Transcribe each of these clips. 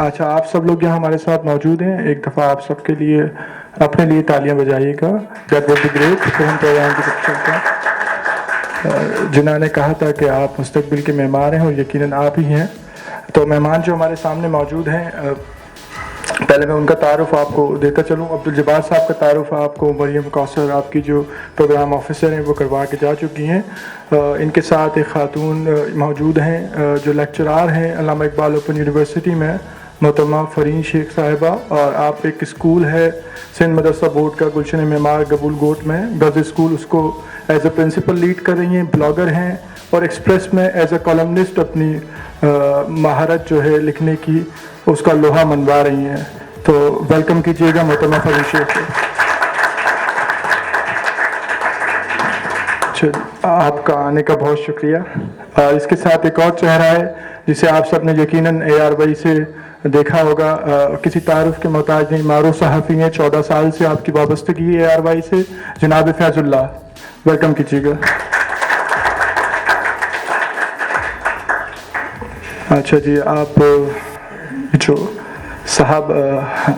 अच्छा, आप सब लोग यहाँ हमारे साथ मौजूद हैं। एक दफ़ा आप सबके लिए अपने लिए तालियां बजाइएगा। That would be great. तो हम प्रोग्राम की तरफ चलते हैं। जिन्होंने कहा था कि आप मुस्तकबिल के मेहमान हैं और यकीनन आप ही हैं। तो मेहमान जो हमारे सामने मौजूद हैं, पहले मैं उनका तारुफ आपको देता चलूँ। अब्दुल जब्बार साहब का तारुफ आपको मरियम कौसर आपकी जो प्रोग्राम ऑफिसर हैं वो करवा के जा चुकी हैं। इनके साथ एक खातून मौजूद हैं जो लेक्चरार हैं अल्लामा इकबाल ओपन यूनिवर्सिटी में, मोहतरमा फ़रीन शेख साहिबा। और आप एक स्कूल है सिंध मदरसा बोर्ड का गुलशन मेमार गबूल गोट में गर्ल्स स्कूल, उसको एज ए प्रिंसिपल लीड कर रही हैं, ब्लॉगर हैं और एक्सप्रेस में एज ए कॉलमनिस्ट अपनी महारत जो है लिखने की उसका लोहा मनवा रही हैं। तो वेलकम कीजिएगा मोहतरमा फ़रीन शेख को। आपका आने का बहुत शुक्रिया। इसके साथ एक और चेहरा है जिसे आप सब ने यकीनन ARY से देखा होगा। किसी तारुफ के मोहताज नहीं, मारूफ सहाफ़ी हैं, 14 साल से आपकी वाबस्तगी है ARY से, जनाब फैजुल्लाह, वेलकम कीजिएगा। अच्छा जी, आप जो साहब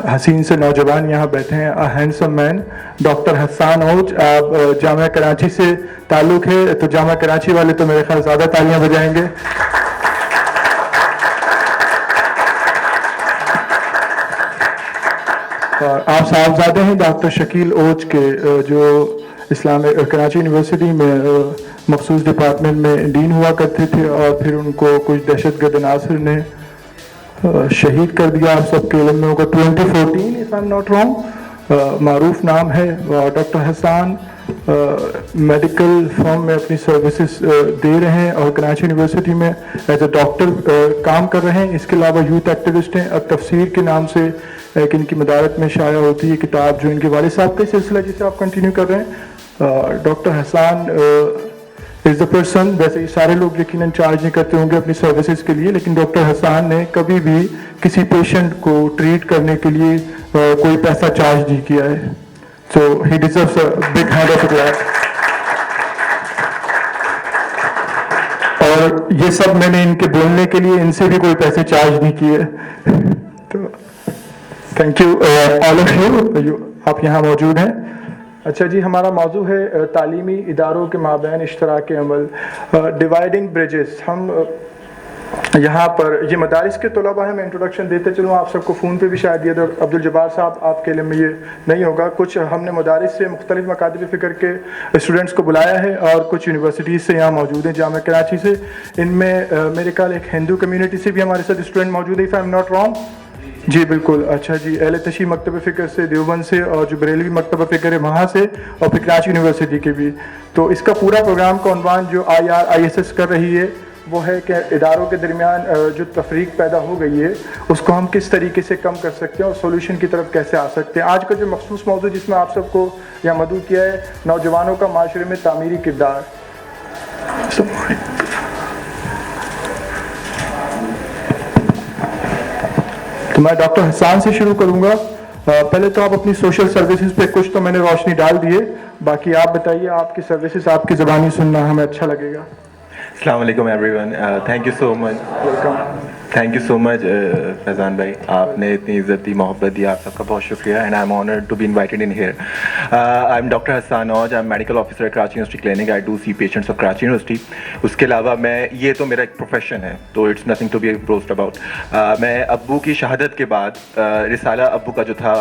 हसीन से नौजवान यहाँ बैठे हैं, हैंडसम मैन, डॉक्टर हसान ओज, आप जामिया कराची से ताल्लुक़ है, तो जामिया कराची वाले तो मेरे ख्याल ज़्यादा तालियां बजाएंगे। और आप साहबजादे हैं डॉक्टर शकील ओज के, जो कराची यूनिवर्सिटी में मखसूस डिपार्टमेंट में डीन हुआ करते थे और फिर उनको कुछ दहशतगर्द अनासर ने शहीद कर दिया। आप सबके इल्म में होगा 2014 if I am not wrong. मारूफ नाम है। डॉक्टर हसान मेडिकल फर्म में अपनी सर्विसेज दे रहे हैं और कराची यूनिवर्सिटी में एज ए डॉक्टर काम कर रहे हैं। इसके अलावा यूथ एक्टिविस्ट हैं। अब तफसीर के नाम से एक इनकी मदारत में शाया होती है किताब, जो इनके वालिद साहब का सिलसिला जिसे आप कंटिन्यू कर रहे हैं। Doctor Hasan is the person, वैसे सारे लोग यकीनन चार्ज नहीं करते होंगे अपनी सर्विसेज के लिए, लेकिन डॉक्टर हसान ने कभी भी किसी पेशेंट को ट्रीट करने के लिए कोई पैसा चार्ज नहीं किया है। So he deserves a big hand of applause. और ये सब मैंने इनके बोलने के लिए इनसे भी कोई पैसे चार्ज नहीं किए। तो thank you all of you, आप यहाँ मौजूद हैं। अच्छा जी, हमारा मौजू है तालीमी इदारों के माबैन इश्तराक अमल, डिवाइडिंग ब्रिजेस। हम यहाँ पर ये मदारिस के तलबा हैं। मैं इंट्रोडक्शन देते चलूँ, आप सबको फ़ोन पे भी शायद दिया था। अब्दुल जब्बार साहब आपके लिए में ये नहीं होगा। कुछ हमने मदारिस से मुख्तलिफ मकातब फ़िक्र के स्टूडेंट्स को बुलाया है और कुछ यूनिवर्सिटीज़ से यहाँ मौजूद हैं, जामिया कराची से। इनमें मेरे ख्याल एक हिंदू कम्यूनिटी से भी हमारे साथ स्टूडेंट मौजूद है, if I am not wrong. जी बिल्कुल। अच्छा जी, अहले तशी मकतब फ़िक्र से देवबंद से, और जो बरेलवी मकतब फ़िक्र है वहाँ से, और फिर कराची यूनिवर्सिटी के भी। तो इसका पूरा प्रोग्राम का उन्वान जो IRISS कर रही है वो है कि इदारों के दरमियान जो तफरीक पैदा हो गई है उसको हम किस तरीके से कम कर सकते हैं और सोल्यूशन की तरफ कैसे आ सकते हैं। आज का जो मखसूस मौजू जिसमें आप सबको यहाँ मदऊ किया है, नौजवानों का माशरे में तामीरी किरदार। तो मैं डॉक्टर हसान से शुरू करूंगा। पहले तो आप अपनी सोशल सर्विसेज पे कुछ तो मैंने रोशनी डाल दी है, बाकी आप बताइए आपकी सर्विसेज, आपकी ज़बानी सुनना हमें अच्छा लगेगा। अस्सलाम वालेकुम everyone, thank you so much. Welcome. Thank you so much Faizan भाई, आपने इतनी इज़्ज़त दी, मोहब्बत दी, आप सबका बहुत शुक्रिया and I am honoured to be invited in here. I am doctor Hasan Auj, I am medical officer Karachi university clinic, I do see patients of Karachi university. उसके अलावा मैं, ये तो मेरा एक प्रोफेशन है, तो it's nothing to be boast about. मैं अब्बू की शहादत के बाद रिसाला अब्बू का जो था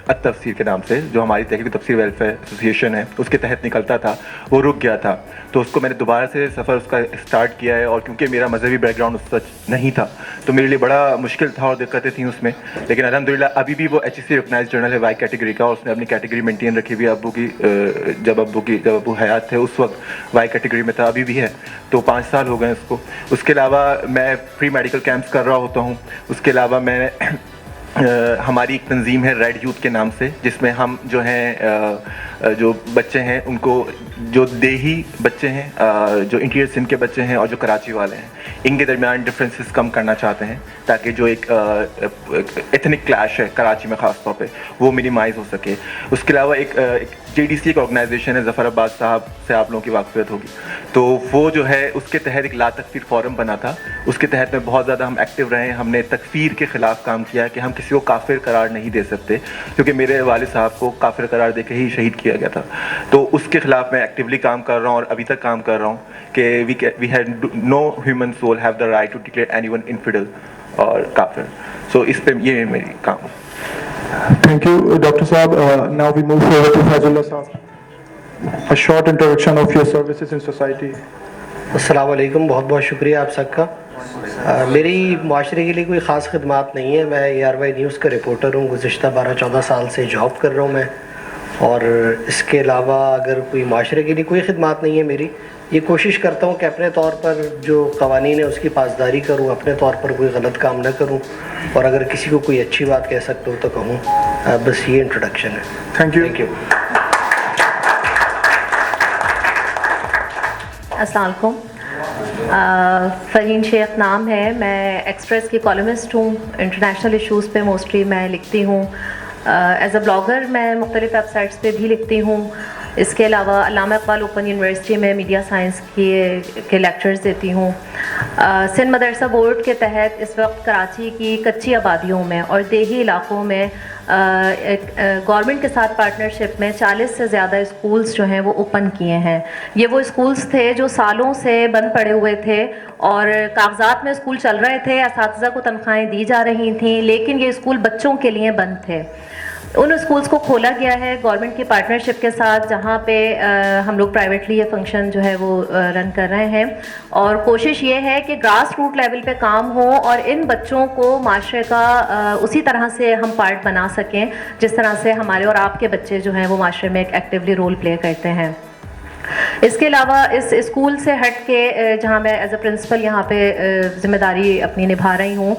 तफसीर के नाम से, जो हमारी तहरीक तफसीर वेलफेयर एसोसिएशन है, उसके तहत निकलता था, वो रुक गया था, तो उसको मैंने दोबारा से सफ़र उसका स्टार्ट किया है। और क्योंकि मेरा मजहबी बैकग्राउंड उस सच नहीं था, तो मेरे लिए बड़ा मुश्किल था और दिक्कतें थी उसमें, लेकिन अल्हम्दुलिल्लाह अभी भी वो HEC रिकॉग्नाइज्ड जर्नल है वाई कैटेगरी का, और उसने अपनी कैटेगरी मेंटेन रखी हुई है। अब्बू की जब अब्बू हयात थे उस वक्त वाई कैटेगरी में था, अभी भी है, तो 5 साल हो गए उसको। उसके अलावा मैं फ्री मेडिकल कैंप्स कर रहा होता हूँ। उसके अलावा मैं हमारी एक तंजीम है रेड यूथ के नाम से, जिसमें हम जो हैं जो बच्चे हैं उनको, जो देही बच्चे हैं, जो इंटीरियर सिंध के बच्चे हैं और जो कराची वाले हैं, इनके दरमियान डिफरेंसेस कम करना चाहते हैं, ताकि जो एक एथनिक क्लैश है कराची में ख़ास तौर पे, वो मिनिमाइज़ हो सके। उसके अलावा एक JDC एक ऑर्गेनाइजेशन है, ज़फ़र अब्बास साहब से आप लोगों की वाक़फ़ियत होगी, तो वो जो है उसके तहत एक ला तकफ़ीर फ़ोरम बना था। उसके तहत में बहुत ज़्यादा हम एक्टिव रहे। हमने तकफ़ीर के ख़िलाफ़ काम किया कि हम किसी को काफिर करार नहीं दे सकते, क्योंकि मेरे वालिद साहब को काफिर करार देकर ही शहीद किया गया था। तो उसके ख़िलाफ़ मैं एक्टिवली काम कर रहा हूँ और अभी तक काम कर रहा हूँ कि we had no human soul have the right to declare anyone infidel और काफिर। सो इस पे ये मेरी काम है। Thank you, Dr. Saab. Now we move forward to Fazullah Saab. A short introduction of your services in society. अस्सलाम वालेकुम, बहुत बहुत शुक्रिया आप सबका। मेरी माशरे के लिए कोई ख़ास खिदमात नहीं है। मैं ARY न्यूज़ का रिपोर्टर हूँ, गुज़िश्ता 12-14 साल से जॉब कर रहा हूँ मैं। और इसके अलावा अगर कोई माशरे के लिए कोई खिदमात नहीं है मेरी, ये कोशिश करता हूँ कि अपने तौर पर जो क़वानीन है उसकी पासदारी करूँ, अपने तौर पर कोई गलत काम न करूँ, और अगर किसी को कोई अच्छी बात कह सकता हूँ तो कहूँ। बस ये इंट्रोडक्शन है। Thank you. Thank you. अस्सलाम वालेकुम। फ़हीन शेख नाम है, मैं एक्सप्रेस की कॉलमिस्ट हूँ। इंटरनेशनल इश्यूज़ पे मोस्टली मैं लिखती हूँ। एज़ अ ब्लॉगर मैं मुख्तलिफ़ वेबसाइट्स पे भी लिखती हूँ। इसके अलावा अल्लामा इक़बाल ओपन यूनिवर्सिटी में मीडिया साइंस के लेक्चर्स देती हूँ। सिंध मदरसा बोर्ड के तहत इस वक्त कराची की कच्ची आबादियों में और देही इलाक़ों में गवर्नमेंट के साथ पार्टनरशिप में 40 से ज़्यादा स्कूल्स जो हैं वो ओपन किए हैं। ये वो स्कूल्स थे जो सालों से बंद पड़े हुए थे और कागजात में स्कूल चल रहे थे, असातिज़ा को तनख्वाहें दी जा रही थी, लेकिन ये स्कूल बच्चों के लिए बंद थे। उन स्कूल्स को खोला गया है गवर्नमेंट की पार्टनरशिप के साथ, जहाँ पे हम लोग प्राइवेटली ये फंक्शन जो है वो रन कर रहे हैं। और कोशिश ये है कि ग्रास रूट लेवल पे काम हो और इन बच्चों को माशरे का उसी तरह से हम पार्ट बना सकें जिस तरह से हमारे और आपके बच्चे जो हैं वो माशरे में एक एक्टिवली रोल प्ले करते हैं। इसके अलावा इस स्कूल से हट के जहाँ मैं एज अ प्रिंसिपल यहाँ पे ज़िम्मेदारी अपनी निभा रही हूँ,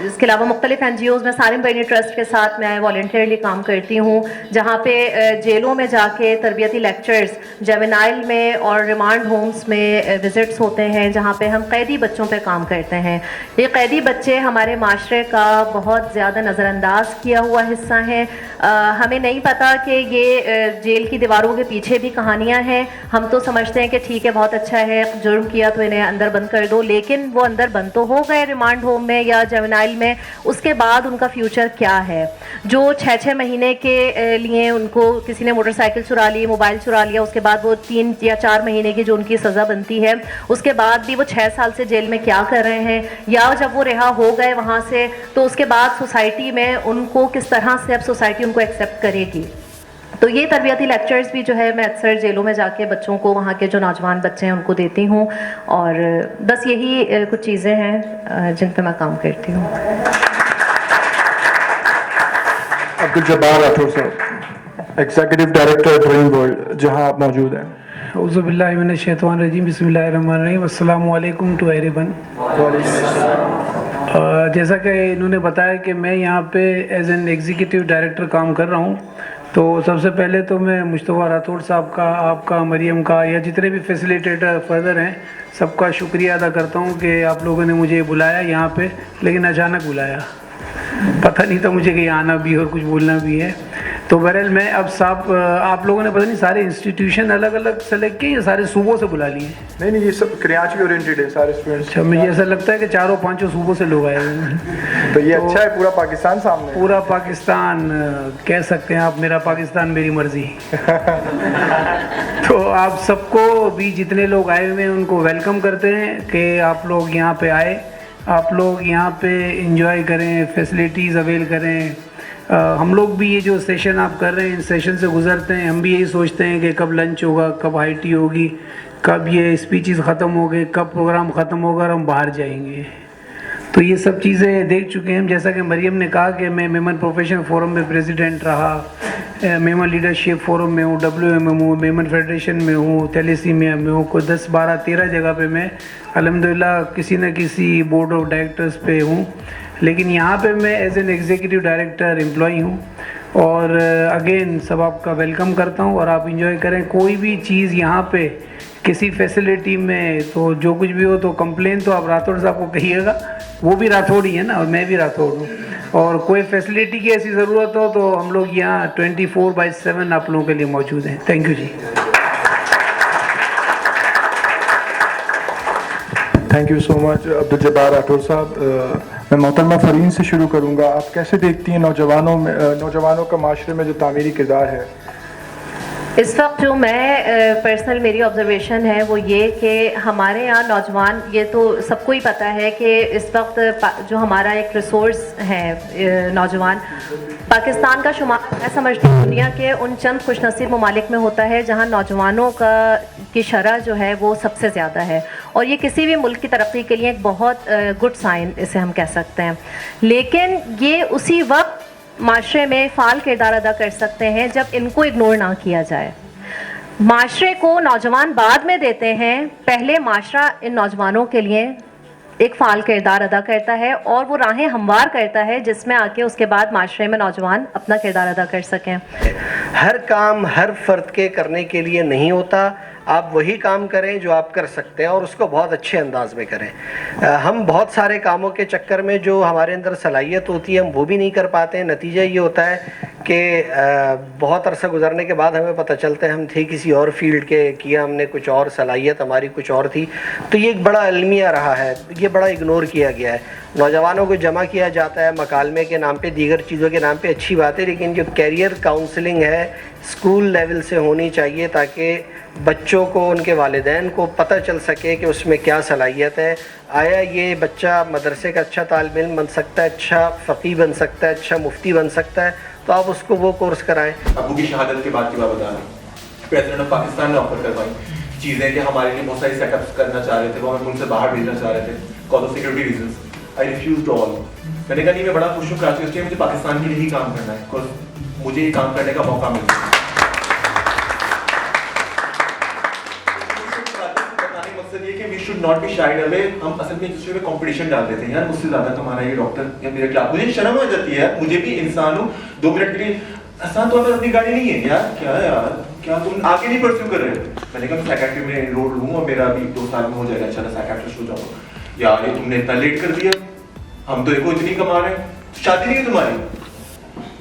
इसके अलावा मुख्तलिफ NGOs में सारिम बैनी ट्रस्ट के साथ मैं वॉल्टियरली काम करती हूँ, जहाँ पे जेलों में जाके तरबियती लेक्चर्स, जुवेनाइल में और रिमांड होम्स में विज़िट्स होते हैं, जहाँ पे हम कैदी बच्चों पे काम करते हैं। ये कैदी बच्चे हमारे माशरे का बहुत ज़्यादा नज़रअंदाज किया हुआ हिस्सा हैं। हमें नहीं पता कि ये जेल की दीवारों के पीछे भी कहानियाँ हैं। हम तो समझते हैं कि ठीक है, बहुत अच्छा है, जुर्म किया तो इन्हें अंदर बंद कर दो, लेकिन वो अंदर बंद तो हो गए रिमांड होम में या जुवेनाइल में, उसके बाद उनका फ्यूचर क्या है? जो 6-6 महीने के लिए उनको किसी ने मोटरसाइकिल चुरा ली, मोबाइल चुरा लिया, उसके बाद वो 3 या 4 महीने की जो उनकी सज़ा बनती है, उसके बाद भी वो 6 साल से जेल में क्या कर रहे हैं, या जब वो रिहा हो गए वहाँ से तो उसके बाद सोसाइटी में उनको किस तरह से अब सोसाइटी उनको एक्सेप्ट करेगी। तो ये तरबियती लेक्चर्स भी जो है मैं अक्सर जेलों में जाके बच्चों को, वहाँ के जो नौजवान बच्चे हैं उनको देती हूँ। और बस यही कुछ चीज़ें हैं जिन पे मैं काम करती हूँ। अब्दुल जब्बार राठौर साहब, एग्जीक्यूटिव डायरेक्टर ड्रीम वर्ल्ड, जहाँ आप मौजूद हैं। औज़ुबिल्लाहि मिनश शैतानिर रजीम, बिस्मिल्लाहिर्रहमानिर्रहीम, अस्सलामु अलैकुम टू एवरीवन। जैसा कि इन्होंने बताया कि मैं यहाँ पे एज एन एग्जीक्यूटिव डायरेक्टर काम कर रहा हूँ, तो सबसे पहले तो मैं मुश्तबा राठौर साहब का, आपका, मरियम का, या जितने भी फैसिलिटेटर फर्दर हैं, सबका शुक्रिया अदा करता हूँ कि आप लोगों ने मुझे बुलाया यहाँ पे, लेकिन अचानक बुलाया, पता नहीं था मुझे कि आना भी और कुछ बोलना भी है। तो बहरहाल मैं अब साहब आप लोगों ने पता नहीं सारे इंस्टीट्यूशन अलग अलग सेलेक्ट किए या सारे सूबों से बुला लिए? नहीं, ये सब कराची ओरिएंटेड है सारे स्टूडेंट्स। अच्छा, मुझे ऐसा लगता है कि 4-5 सूबों से लोग आए हुए हैं। तो ये अच्छा है, पूरा पाकिस्तान सामने है। पूरा पाकिस्तान कह सकते हैं आप, मेरा पाकिस्तान मेरी मर्जी। तो आप सबको भी जितने लोग आए हुए हैं उनको वेलकम करते हैं कि आप लोग यहाँ पे आए, आप लोग यहाँ पे एंजॉय करें, फैसिलिटीज़ अवेल करें। हम लोग भी ये जो सेशन आप कर रहे हैं, इन सेशन से गुजरते हैं, हम भी यही सोचते हैं कि कब लंच होगा, कब हाई टी होगी, कब ये स्पीचेस ख़त्म हो गए, कब प्रोग्राम ख़त्म होगा और हम बाहर जाएंगे। तो ये सब चीज़ें देख चुके हैं हम। जैसा कि मरियम ने कहा कि मैं मेमन प्रोफेशनल फोरम में प्रेसिडेंट रहा, मेमन लीडरशिप फोरम में हूँ, WMM हूँ, मेमन फेडरेशन में हूँ, थैलेसीमिया में हूँ, कोई 10, 12, 13 जगह पे मैं अल्हम्दुलिल्लाह किसी न किसी बोर्ड ऑफ डायरेक्टर्स पे हूँ। लेकिन यहाँ पे मैं as an executive director employee हूँ। और अगेन सब आपका वेलकम करता हूँ और आप इंजॉय करें। कोई भी चीज़ यहाँ पे किसी फैसिलिटी में तो जो कुछ भी हो तो कंप्लेन तो आप राठौड़ साहब को कहिएगा, वो भी राठौड़ ही है ना और मैं भी राठौड़ हूँ। और कोई फैसिलिटी की ऐसी ज़रूरत हो तो हम लोग यहाँ 24/7 आप लोगों के लिए मौजूद हैं। Thank you ji. Thank you so much Abdul Jabbar Rathore साहब। मैं मोहतरमा फरीन से शुरू करूँगा। आप कैसे देखती हैं नौजवानों का माशरे में जो तामीरी किरदार है? इस वक्त जो मैं पर्सनल मेरी ऑब्जर्वेशन है वो ये कि हमारे यहाँ नौजवान, ये तो सबको ही पता है कि इस वक्त जो हमारा एक रिसोर्स है नौजवान, पाकिस्तान का शुमार मैं समझती हूँ दुनिया के उन चंद खुशनसीब ममालिक में होता है जहाँ नौजवानों की शरह जो है वो सबसे ज़्यादा है। और ये किसी भी मुल्क की तरक्की के लिए एक बहुत गुड साइन इसे हम कह सकते हैं। लेकिन ये उसी वक्त माशरे में फ़ाल किरदार अदा कर सकते हैं जब इनको इग्नोर ना किया जाए। माशरे को नौजवान बाद में देते हैं, पहले माशरा इन नौजवानों के लिए एक फ़ाल किरदार अदा करता है और वो राहें हमवार करता है जिसमें आके उसके बाद माशरे में नौजवान अपना किरदार अदा कर सकें। हर काम हर फ़र्द के करने के लिए नहीं होता। आप वही काम करें जो आप कर सकते हैं और उसको बहुत अच्छे अंदाज में करें। हम बहुत सारे कामों के चक्कर में जो हमारे अंदर सलाहियत होती है हम वो भी नहीं कर पाते हैं। नतीजा ये होता है कि बहुत अरसा गुजरने के बाद हमें पता चलता है हम थे किसी और फील्ड के, किया हमने कुछ और, सलाहियत हमारी कुछ और थी। तो ये एक बड़ा अलमिया रहा है, ये बड़ा इग्नोर किया गया है। नौजवानों को जमा किया जाता है मकालमे के नाम पे, दीगर चीज़ों के नाम पे, अच्छी बात है। लेकिन जो कैरियर काउंसलिंग है स्कूल लेवल से होनी चाहिए ताकि बच्चों को, उनके वालिदैन को पता चल सके कि उसमें क्या सलाहियत है। आया ये बच्चा मदरसे का अच्छा तालिब इल्म बन सकता है, अच्छा फ़क़ी बन सकता है, अच्छा मुफ्ती बन सकता है, तो आप उसको वो कोर्स कराएं। अबू की शहादत के बाद की बात बता रहा हूँ, प्रेसिडेंट ऑफ पाकिस्तान ने ऑफर करवाई चीज़ें कि हमारे लिए बहुत सारी सेटअप्स करना चाह रहे थे, वो हमें मुल्क से बाहर भेजना चाह रहे थे cause of security reasons. I refused all. मैंने कहा नहीं, मैं बड़ा खुश हूँ कराची यूनिवर्सिटी में, मुझे पाकिस्तान के लिए ही काम करना है, बिकॉज मुझे ये काम करने का मौका मिल रहा है। We should not be shied away। हम असल में एक दूसरे में कंपटीशन डालते थे, यार मुझसे ज्यादा कमा रहा है ये डॉक्टर या मेरे क्लास, मुझे शर्म आ जाती है यार, मुझे भी इंसान हूँ। 2 मिनट के लिए आसान तौर पर अपनी गाड़ी नहीं है यार, क्या है यार, क्या तुम आगे नहीं परस्यू कर रहे हो? मैंने कहा साइकियाट्री में एनरोल लूँ और मेरा अभी 2 साल में हो जाएगा, अच्छा साइकियाट्रिस्ट हो जाऊंगा। यार ये तुमने इतना लेट कर दिया, हम तो देखो इतनी कमा रहे हैं, शादी नहीं है तुम्हारी।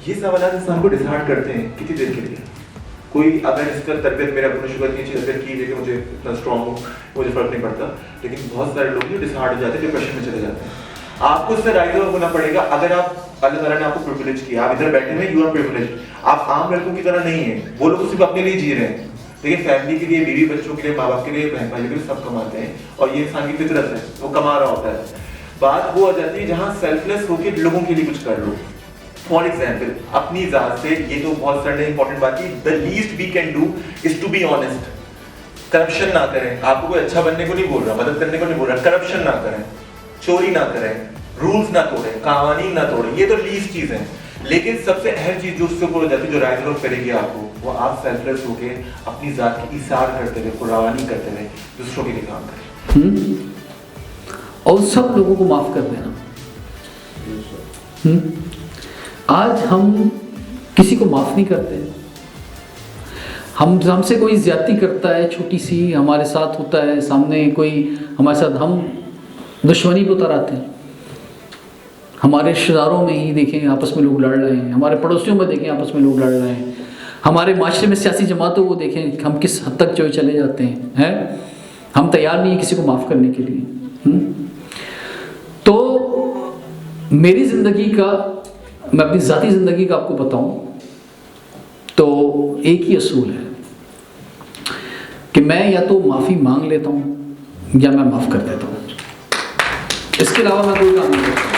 ये सवाल इंसान को डिसहार्ट करते हैं कितनी देर के लिए। कोई अगर इसका तरबियत, मेरा अपने शुगर की तरबियत की है कि मुझे इतना स्ट्रॉन्ग हूँ, मुझे फर्क नहीं पड़ता, लेकिन बहुत सारे लोग जो डिसहार्ट हो जाते हैं, डिप्रेशन में चले जाते हैं। आपको इससे राइज होना पड़ेगा। अगर आप, अल्लाह ताला ने आपको प्रिविलेज किया, आप इधर बैठे हैं, यू आर प्रिविलेज्ड, आप आम लड़कों की तरह नहीं है। वो लोग सिर्फ अपने लिए जी रहे हैं, लेकिन फैमिली के लिए, बीवी बच्चों के लिए, माँ बाप के लिए, बहन भाई के लिए सब कमाते हैं और ये इंसान की फितरत है, वो कमा रहा होता है। बात वो आ जाती है जहाँ सेल्फलेस होकर लोगों के लिए कुछ कर लो। फॉर एग्जाम्पल अपनी जात से, ये तो बहुत सारे इंपॉर्टेंट बात है, the least we can do is to be honest. Corruption ना करें, आपको कोई अच्छा बनने को नहीं बोल रहा, मदद करने को नहीं बोल रहा, करप्शन ना करें, चोरी ना करें, रूल्स ना तोड़ें, कानून ना तोड़ें, ये तो लीस्ट चीज है। लेकिन सबसे अहम चीज जो उससे ऊपर हो जाती है, जो राइज ऑफ करेगी आपको, वो आप सेल्फलेस होके अपनी जात की इसार करते हुए, कुर्बानी करते हुए दूसरों के लिए काम करें और सब लोगों को माफ कर देना। आज हम किसी को माफ नहीं करते। हमसे कोई ज्यादती करता है, छोटी सी हमारे साथ होता है, सामने कोई हमारे साथ, हम दुश्मनी को उतर आते हैं। हमारे रिश्तेदारों में ही देखें आपस में लोग लड़ रहे हैं, हमारे पड़ोसियों में देखें आपस में लोग लड़ रहे हैं, हमारे माशरे में सियासी जमातों को देखें हम किस हद तक जो चले जाते हैं हम तैयार नहीं है किसी को माफ़ करने के लिए। तो मेरी ज़िंदगी का, मैं अपनी ज़ाती ज़िंदगी का आपको बताऊं तो एक ही असूल है कि मैं या तो माफ़ी मांग लेता हूं या मैं माफ़ कर देता हूं, इसके अलावा मैं कोई काम नहीं करता।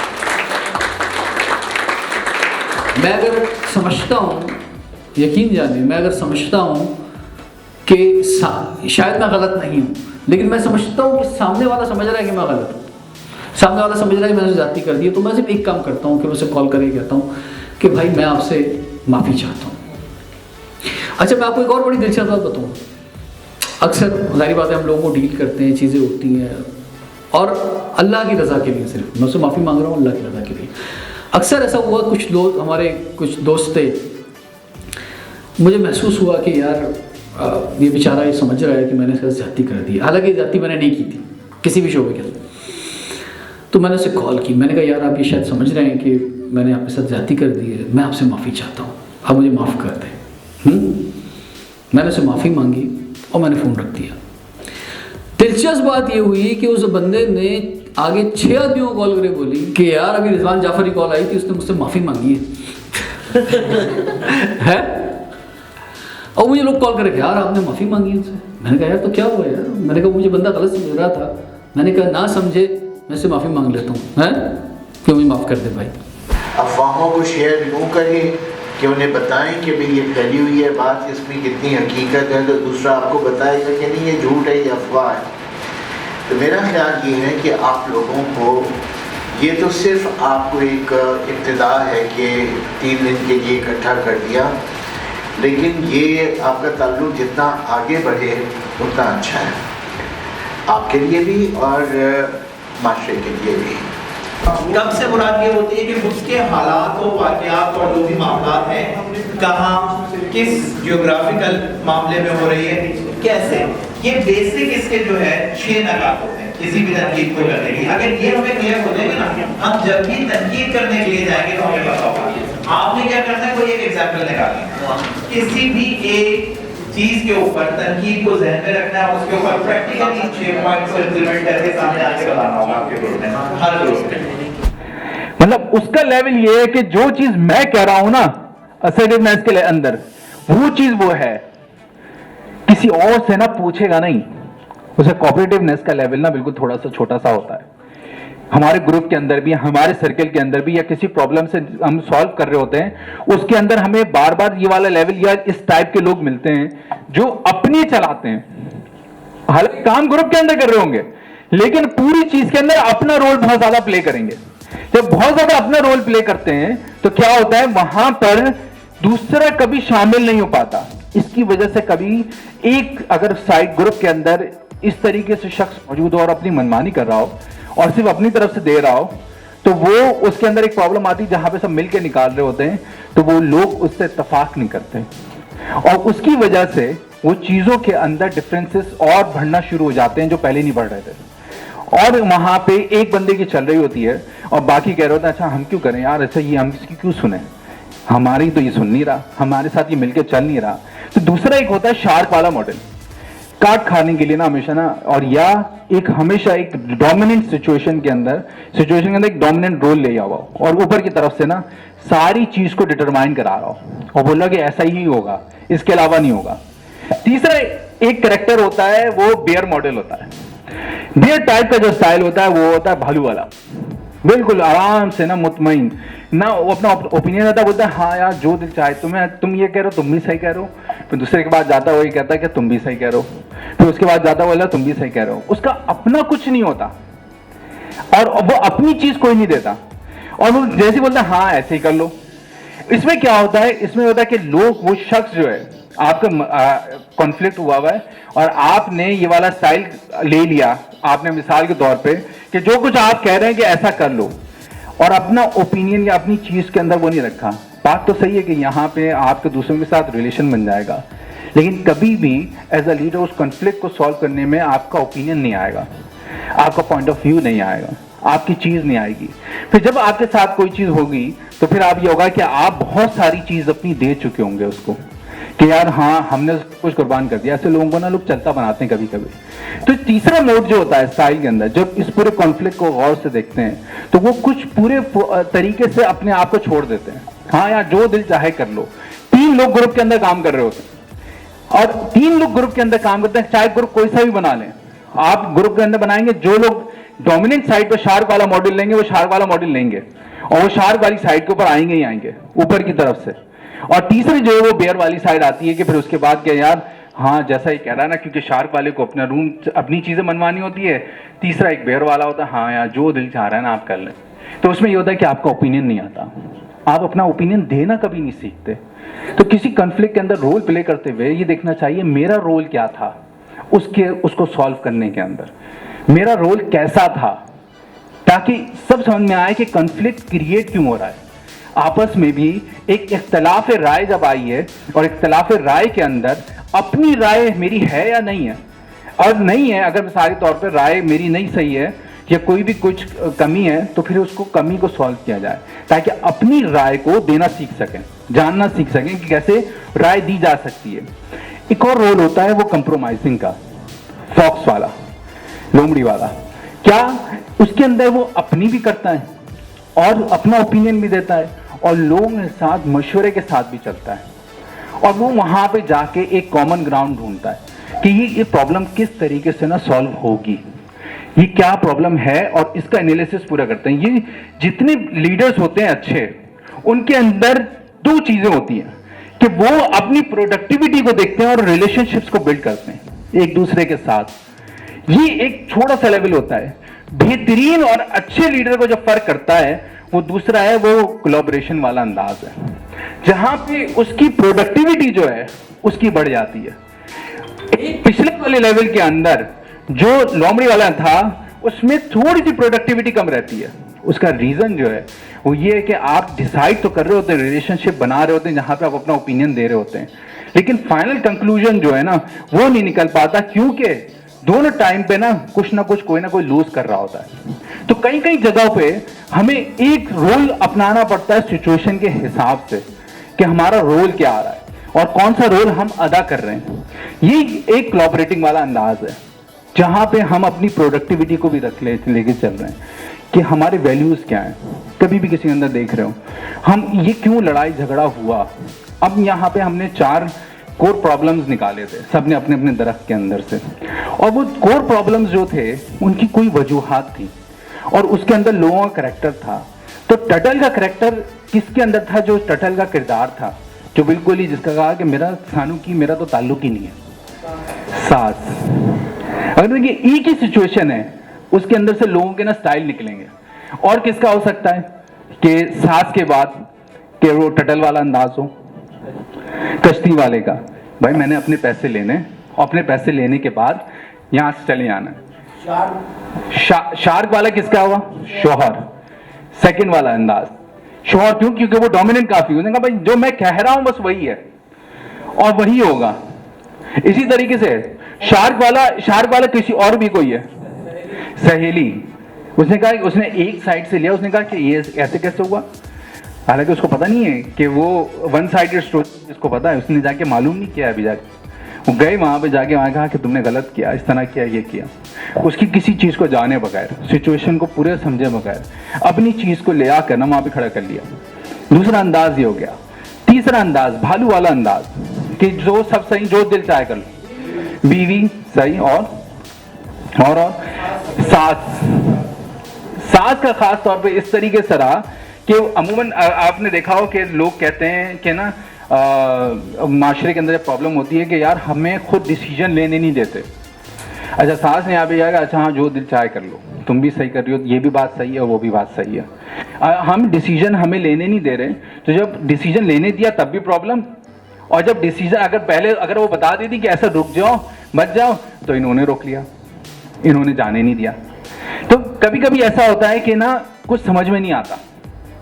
मैं अगर समझता हूं, यकीन जानिए, मैं अगर समझता हूं कि शायद मैं गलत नहीं हूं, लेकिन मैं समझता हूं कि सामने वाला समझ रहा है कि मैं गलत हूं, सामने वाला समझ रहा है कि मैंने ज़्यादती कर दी है, तो मैं सिर्फ एक काम करता हूं कि मैं उसे कॉल करके कहता हूं कि भाई मैं आपसे माफ़ी चाहता हूं। अच्छा, मैं आपको एक और बड़ी दिलचस्प बात बताऊं। अक्सर ज़ाहिर बात है हम लोगों को डील करते हैं, चीज़ें होती हैं और अल्लाह की रज़ा के लिए, सिर्फ मैं उससे माफ़ी मांग रहा हूँ अल्लाह की रज़ा के लिए। अक्सर ऐसा हुआ, कुछ लोग, हमारे कुछ दोस्त थे, मुझे महसूस हुआ कि यार ये बेचारा ये समझ रहा है कि मैंने इसका ज़्यादती कर दी, हालांकि ज़्यादती मैंने नहीं की थी किसी भी शोबे के अंदर। तो मैंने उसे कॉल की, मैंने कहा यार आप ये शायद समझ रहे हैं कि मैंने आपके साथ ज़्यादती कर दी है, मैं आपसे माफ़ी चाहता हूँ, आप मुझे माफ़ कर दें। मैंने उसे माफ़ी मांगी और मैंने फ़ोन रख दिया। दिलचस्प बात ये हुई कि उस बंदे ने आगे 6 आदमियों को कॉल करके बोली कि यार अभी रिजवान जाफर की कॉल आई थी, उसने मुझसे माफ़ी मांगी है और मुझे लोग कॉल करके यार आपने माफ़ी मांगी उनसे। मैंने कहा यार तो क्या हुआ यार, मैंने कहा मुझे बंदा गलत समझ रहा था, मैंने कहा ना समझे, मैं से माफ़ी मांग लेता हूँ, हैं क्यों मुझे माफ़ कर दे भाई। अफवाहों को शेयर यूँ करें कि उन्हें बताएं कि भाई ये फैली हुई है बात, इसमें कितनी हकीकत है, तो दूसरा आपको बताएगा कि नहीं ये झूठ है, ये अफवाह है। तो मेरा ख्याल ये है कि आप लोगों को, ये तो सिर्फ आपको एक इब्तिदा है कि 3 दिन के लिए इकट्ठा कर दिया, लेकिन ये आपका ताल्लुक़ जितना आगे बढ़े उतना अच्छा है, आपके लिए भी और माशरे के लिए भी। कब से मुराद ये होती है कि उसके हालात और वाक़यात और जो भी मामलात हैं कहाँ, किस जियोग्राफिकल मामले में हो रही है, कैसे, ये बेसिक इसके जो है 6 नकात होते हैं किसी भी तनकीद को करने के लिए। अगर ये हमें क्लियर हो जाएगा ना, हम जब भी तनकीद करने के लिए जाएंगे तो हमें पता होगा। आपने क्या करना है, कोई एक एग्जाम्पल निकालना, किसी भी एक चीज के ऊपर तनकीद को ज़हन में रखना है, उसके ऊपर प्रैक्टिकली 6 पॉइंट्स को इंप्लीमेंट करके सामने आके बताना होगा आपके ग्रुप में, हर ग्रुप में। मतलब उसका लेवल ये है कि जो चीज मैं कह रहा हूं ना असर्टिवनेस के अंदर, वो चीज वो है, किसी और से ना पूछेगा नहीं। उसे कोऑपरेटिवनेस का लेवल ना बिल्कुल थोड़ा सा छोटा सा होता है। हमारे ग्रुप के अंदर भी, हमारे सर्कल के अंदर भी, या किसी प्रॉब्लम से हम सॉल्व कर रहे होते हैं, उसके अंदर हमें बार बार ये वाला लेवल या इस टाइप के लोग मिलते हैं जो अपनी चलाते हैं, हालांकि काम ग्रुप के अंदर कर रहे होंगे, लेकिन पूरी चीज के अंदर अपना रोल बहुत ज्यादा प्ले करेंगे। जब बहुत ज्यादा अपना रोल प्ले करते हैं तो क्या होता है, वहां पर दूसरा कभी शामिल नहीं हो पाता। इसकी वजह से कभी एक अगर साइड ग्रुप के अंदर इस तरीके से शख्स मौजूद हो और अपनी मनमानी कर रहा हो और सिर्फ अपनी तरफ से दे रहा हो, तो वो उसके अंदर एक प्रॉब्लम आती है जहां पे सब मिलकर निकाल रहे होते हैं, तो वो लोग उससे इत्तेफाक नहीं करते और उसकी वजह से वो चीजों के अंदर डिफरेंसेस और बढ़ना शुरू हो जाते हैं जो पहले नहीं बढ़ रहे थे। और वहां पे एक बंदे की चल रही होती है और बाकी कह रहे होते हैं अच्छा हम क्यों करें यार, ऐसा ये हम इसकी क्यों सुने, हमारी तो ये सुन नहीं रहा, हमारे साथ ये मिलकर चल नहीं रहा। तो दूसरा एक होता है शार्क वाला मॉडल, काट खाने के लिए ना हमेशा ना, और या एक हमेशा एक डोमिनेंट सिचुएशन के अंदर एक डोमिनेंट रोल ले जाओ और ऊपर की तरफ से ना सारी चीज को डिटरमाइन करा रहा हो और बोला कि ऐसा ही होगा, इसके अलावा नहीं होगा। तीसरा एक कैरेक्टर होता है, वो बेयर मॉडल होता है। बेयर टाइप का जो स्टाइल होता है वो होता है भालू वाला, बिल्कुल आराम से ना मुतमईन ना, वो अपना ओपिनियन रहता है, बोलता है हाँ यार जो दिल चाहे, तुम ये कह रहे हो तुम भी सही कह रहे हो, फिर दूसरे के बाद जाता है वही कहता है कि तुम भी सही कह रहे हो, फिर उसके बाद जाता बोला तुम भी सही कह रहे हो। उसका अपना कुछ नहीं होता और वो अपनी चीज कोई नहीं देता और वो जैसे बोलता है हाँ ऐसे ही कर लो। इसमें क्या होता है, इसमें होता है कि लोग, वो शख्स जो है आपका कॉन्फ्लिक्ट हुआ है और आपने ये वाला स्टाइल ले लिया, आपने मिसाल के तौर पे कि जो कुछ आप कह रहे हैं कि ऐसा कर लो, और अपना ओपिनियन या अपनी चीज के अंदर वो नहीं रखा। बात तो सही है कि यहाँ पे आपके दूसरों के साथ रिलेशन बन जाएगा, लेकिन कभी भी एज अ लीडर उस कॉन्फ्लिक्ट को सॉल्व करने में आपका ओपिनियन नहीं आएगा, आपका पॉइंट ऑफ व्यू नहीं आएगा, आपकी चीज नहीं आएगी। फिर जब आपके साथ कोई चीज होगी तो फिर आप ये होगा कि आप बहुत सारी चीज अपनी दे चुके होंगे उसको, कि यार हाँ हमने कुछ कुर्बान कर दिया। ऐसे लोगों को ना लोग चलता बनाते हैं कभी कभी। तो तीसरा मोड जो होता है स्टाइल के अंदर, जब इस पूरे कॉन्फ्लिक्ट को गौर से देखते हैं तो वो कुछ पूरे तरीके से अपने आप को छोड़ देते हैं। हाँ यार जो दिल चाहे कर लो। 3 लोग ग्रुप के अंदर काम कर रहे होते हैं और 3 लोग ग्रुप के अंदर काम करते हैं, चाहे ग्रुप कोई सा भी बना लें। आप ग्रुप के अंदर बनाएंगे, जो लोग डोमिनेंट साइड पर शार्क वाला मॉडल लेंगे वो शार्क वाला मॉडल लेंगे और वो शार्क वाली साइड के ऊपर आएंगे ही आएंगे ऊपर की तरफ से। और तीसरी जो है वो बेयर वाली साइड आती है कि फिर उसके बाद क्या यार, हाँ जैसा ही कह रहा है ना, क्योंकि शार्क वाले को अपना रूम अपनी चीजें मनवानी होती है। तीसरा एक बेयर वाला होता है, हाँ यार जो दिल चाह रहा है ना आप कर लें। तो उसमें ये होता है कि आपका ओपिनियन नहीं आता, आप अपना ओपिनियन देना कभी नहीं सीखते। तो किसी कॉन्फ्लिक्ट के अंदर रोल प्ले करते हुए ये देखना चाहिए मेरा रोल क्या था उसको सॉल्व करने के अंदर, मेरा रोल कैसा था, ताकि सब समझ में आए कि कॉन्फ्लिक्ट क्रिएट क्यों हो रहा है। आपस में भी एक इख्तलाफ राय जब आई है और इख्तलाफ राय के अंदर अपनी राय मेरी है या नहीं है, और नहीं है अगर मिसाली तौर पर राय मेरी नहीं सही है या कोई भी कुछ कमी है तो फिर उसको कमी को सॉल्व किया जाए, ताकि अपनी राय को देना सीख सकें, जानना सीख सकें कि कैसे राय दी जा सकती है। एक और रोल होता है वो कंप्रोमाइजिंग का, फॉक्स वाला, लोमड़ी वाला। क्या उसके अंदर वो अपनी भी करता है और अपना ओपिनियन भी देता है और लोगों के साथ मशवरे के साथ भी चलता है, और वो वहां पे जाके एक कॉमन ग्राउंड ढूंढता है कि ये प्रॉब्लम किस तरीके से ना सॉल्व होगी, ये क्या प्रॉब्लम है, और इसका एनालिसिस पूरा करते हैं। ये जितने लीडर्स होते हैं अच्छे, उनके अंदर 2 चीजें होती हैं कि वो अपनी प्रोडक्टिविटी को देखते हैं और रिलेशनशिप्स को बिल्ड करते हैं एक दूसरे के साथ। ये एक छोटा सा लेवल होता है। बेहतरीन और अच्छे लीडर को जो फर्क करता है वो दूसरा है, वो कोलैबोरेशन वाला अंदाज है, जहां पे उसकी प्रोडक्टिविटी जो है उसकी बढ़ जाती है। एक पिछले वाले लेवल के अंदर जो लोमड़ी वाला था उसमें थोड़ी सी प्रोडक्टिविटी कम रहती है। उसका रीजन जो है वो ये है कि आप डिसाइड तो कर रहे होते हैं, रिलेशनशिप बना रहे होते हैं जहां पे आप अपना ओपिनियन दे रहे होते हैं, लेकिन फाइनल कंक्लूजन जो है ना वो नहीं निकल पाता, क्योंकि दोनों टाइम पे ना कुछ कोई ना कोई लूज कर रहा होता है। तो कई कई जगहों पे हमें एक रोल अपनाना पड़ता है सिचुएशन के हिसाब से कि हमारा रोल क्या आ रहा है और कौन सा रोल हम अदा कर रहे हैं। ये एक कोलैबोरेटिंग वाला अंदाज है जहां पे हम अपनी प्रोडक्टिविटी को भी लेके चल रहे हैं कि हमारे वैल्यूज क्या हैं। कभी भी किसी के अंदर देख रहे हो हम ये क्यों लड़ाई झगड़ा हुआ, अब यहाँ पे हमने 4 कोर प्रॉब्लम्स निकाले थे सबने अपने अपने दरख्त के अंदर से, और वो कोर प्रॉब्लम्स जो थे उनकी कोई वजूहात थी और उसके अंदर लोगों का करैक्टर था। तो टटल का करैक्टर किसके अंदर था? जो टटल का किरदार था, जो बिल्कुल ही जिसका कहा कि मेरा सानू की मेरा तो ताल्लुक ही नहीं है, सास। अगर देखिए ई की सिचुएशन है उसके अंदर से लोगों के ना स्टाइल निकलेंगे। और किसका हो सकता है कि सास के बाद कि वो टटल वाला अंदाज हो, कश्ती वाले का, भाई मैंने अपने पैसे लेने और अपने पैसे लेने के बाद यहां से चले आना। शार्क वाला किसका हुआ? शोहर। सेकंड वाला अंदाज शोहर, क्यों? क्योंकि वो डोमिनेंट काफी, उसने कहा भाई जो मैं कह रहा हूं बस वही है और वही होगा। इसी तरीके से शार्क वाला किसी और भी कोई है, सहेली। उसने कहा, उसने एक साइड से लिया, उसने कहा कि ये ऐसे कैसे हुआ, हालांकि उसको पता नहीं है कि वो 1 साइडेड स्टोरी, इसको पता है, उसने जाके मालूम नहीं किया अभी जाके। वो गए वहां पे जाके वहां कहा कि तुमने गलत किया, इस तरह किया, ये किया। उसकी किसी चीज को जाने बगैर, सिचुएशन को पूरे समझे बगैर अपनी चीज को ले आकर ना वहां पे खड़ा कर लिया। दूसरा अंदाज ये हो गया। तीसरा अंदाज भालू वाला अंदाज कि जो सब सही, जो दिल चाहे कर लो, बीवी सही और सास का खास तौर पे इस तरीके से रहा कि अमूमन आपने देखा हो कि लोग कहते हैं कि ना माशरे के अंदर जब प्रॉब्लम होती है कि यार हमें खुद डिसीजन लेने नहीं देते। अच्छा सास ने यहाँ पे जाएगा, अच्छा हाँ जो दिल चाहे कर लो, तुम भी सही कर रही हो, ये भी बात सही है वो भी बात सही है। हम डिसीजन हमें लेने नहीं दे रहे, तो जब डिसीजन लेने दिया तब भी प्रॉब्लम, और जब डिसीजन अगर वो बता देती कि ऐसा रुक जाओ मत जाओ, तो इन्होंने रोक लिया, इन्होंने जाने नहीं दिया। तो कभी कभी ऐसा होता है कि ना कुछ समझ में नहीं आता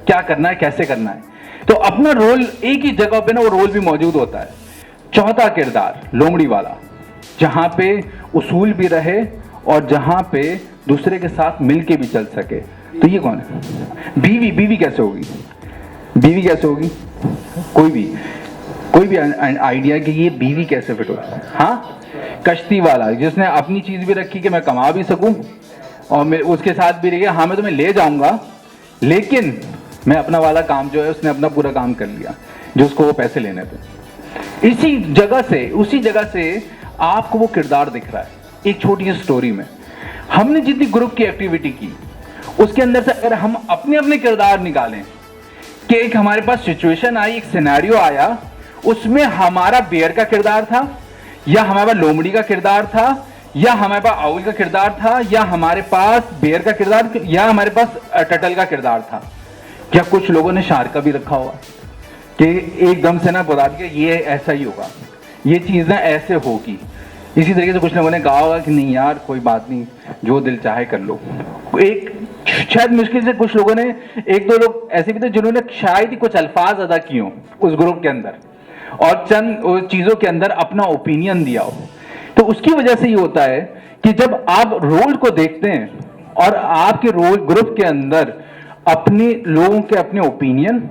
क्या करना है, कैसे करना है। तो अपना रोल एक ही जगह पे ना वो रोल भी मौजूद होता है। चौथा किरदार लोमड़ी वाला, जहां पे उसूल भी रहे और जहां पे दूसरे के साथ मिल के भी चल सके, तो ये कौन है? बीवी कैसे होगी? बीवी कैसे होगी? कोई भी आइडिया कि ये बीवी कैसे फिट होगी? हाँ, कश्ती वाला जिसने अपनी चीज भी रखी कि मैं कमा भी सकूं और मैं उसके साथ भी रही, हाँ मैं तुम्हें ले जाऊंगा लेकिन मैं अपना वाला काम जो है उसने अपना पूरा काम कर लिया जो उसको वो पैसे लेने थे। उसी जगह से आपको वो किरदार दिख रहा है। एक छोटी सी स्टोरी में हमने जितनी ग्रुप की एक्टिविटी की उसके अंदर से अगर हम अपने अपने किरदार निकालें कि एक हमारे पास सिचुएशन आई, एक सिनेरियो आया, उसमें हमारा बेयर का किरदार था या हमारे पास लोमड़ी का किरदार था या हमारे पास आउल का किरदार था या हमारे पास बेयर का किरदार या हमारे पास टटल का किरदार था, क्या कुछ लोगों ने शार्क का भी रखा हुआ कि एकदम से ना बता दिया ये ऐसा ही होगा, ये चीज़ ना ऐसे होगी। इसी तरीके से कुछ लोगों ने कहा होगा कि नहीं यार कोई बात नहीं, जो दिल चाहे कर लो। एक शायद मुश्किल से कुछ लोगों ने, एक दो लोग ऐसे भी थे जिन्होंने शायद ही कुछ अल्फाज अदा किए हो उस ग्रुप के अंदर और चंद चीज़ों के अंदर अपना ओपिनियन दिया हो। तो उसकी वजह से ये होता है कि जब आप रोल को देखते हैं और आपके रोल ग्रुप के अंदर अपने लोगों के अपने ओपिनियन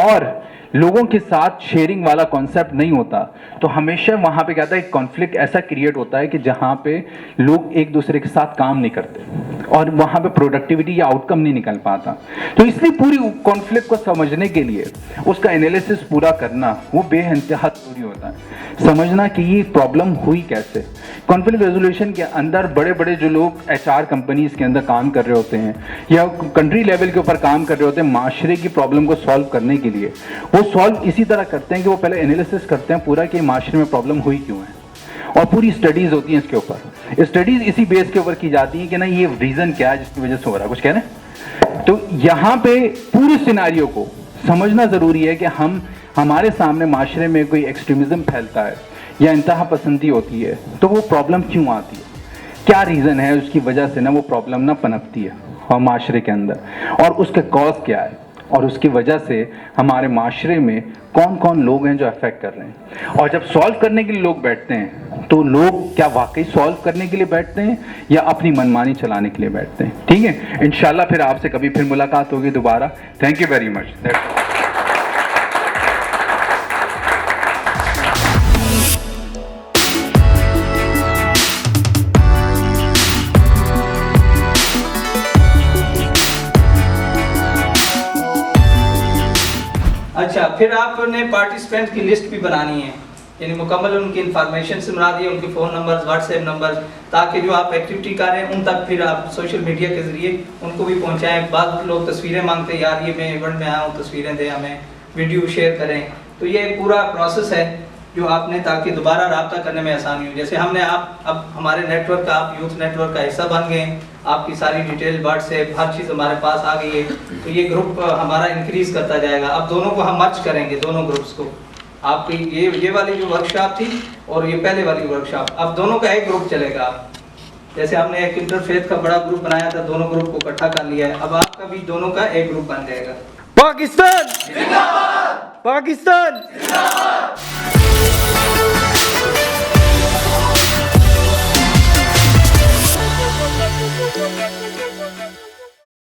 और लोगों के साथ शेयरिंग वाला कॉन्सेप्ट नहीं होता तो हमेशा वहां पे क्या होता है, एक कॉन्फ्लिक्ट ऐसा क्रिएट होता है कि जहां पे लोग एक दूसरे के साथ काम नहीं करते और वहां पे प्रोडक्टिविटी या आउटकम नहीं निकल पाता। तो इसलिए पूरी कॉन्फ्लिक्ट को समझने के लिए उसका एनालिसिस पूरा करना वो बेइंतहा जरूरी होता है। समझना कि ये प्रॉब्लम हुई कैसे। कॉन्फ्लिक्ट रेजोल्यूशन के अंदर बड़े बड़े जो लोग HR कंपनीज के अंदर काम कर रहे होते हैं या कंट्री लेवल के ऊपर काम कर रहे होते हैं माशरे की प्रॉब्लम को सॉल्व करने के लिए, वो सॉल्व इसी तरह करते हैं कि वो पहले एनालिसिस करते हैं पूरा कि माशरे में प्रॉब्लम हुई क्यों है और पूरी स्टडीज होती हैं इसके ऊपर। स्टडीज इसी बेस के ऊपर की जाती हैं कि ना ये रीजन क्या है जिसकी वजह से हो रहा है, कुछ कह रहे हैं। तो यहाँ पे पूरे सिनारियो को समझना जरूरी है कि हमारे सामने माशरे में कोई एक्सट्रीमिज्म फैलता है या इंतहा पसंदी होती है तो वो प्रॉब्लम क्यों आती है, क्या रीजन है उसकी वजह से ना वो प्रॉब्लम ना पनपती है और माशरे के अंदर, और उसका कॉज क्या है और उसकी वजह से हमारे माशरे में कौन कौन लोग हैं जो अफेक्ट कर रहे हैं। और जब सॉल्व करने के लिए लोग बैठते हैं तो लोग क्या वाकई सॉल्व करने के लिए बैठते हैं या अपनी मनमानी चलाने के लिए बैठते हैं। ठीक है, इंशाल्लाह फिर आपसे कभी फिर मुलाकात होगी दोबारा। Thank you very much. अच्छा, फिर आपने पार्टिसिपेंट की लिस्ट भी बनानी है, यानी मुकम्मल उनकी इंफॉर्मेशन से बना दिए, उनके फ़ोन नंबर, व्हाट्सएप नंबर, ताकि जो आप एक्टिविटी कर रहे हैं उन तक फिर आप सोशल मीडिया के ज़रिए उनको भी पहुंचाएं। बाद लोग तस्वीरें मांगते हैं, यार ये मैं इवेंट में आया हूँ, तस्वीरें दें हमें, वीडियो शेयर करें। तो ये एक पूरा प्रोसेस है जो आपने, ताकि दोबारा रब्ता करने में आसानी हो। जैसे हमने अब हमारे नेटवर्क का, आप यूथ नेटवर्क का हिस्सा बन गए, आपकी सारी डिटेल, व्हाट्सएप, हर चीज़ हमारे पास आ गई है। तो ये ग्रुप हमारा इंक्रीज करता जाएगा। अब दोनों को हम मर्ज करेंगे, दोनों ग्रुप्स को। आपकी ये वाली जो वर्कशॉप थी और ये पहले वाली वर्कशॉप, अब दोनों का एक ग्रुप चलेगा। जैसे हमने एक इंटरफेथ का बड़ा ग्रुप बनाया था, दोनों ग्रुप को इकट्ठा कर लिया है, अब आपका भी दोनों का एक ग्रुप बन जाएगा। पाकिस्तान जिंदाबाद! पाकिस्तान जिंदाबाद!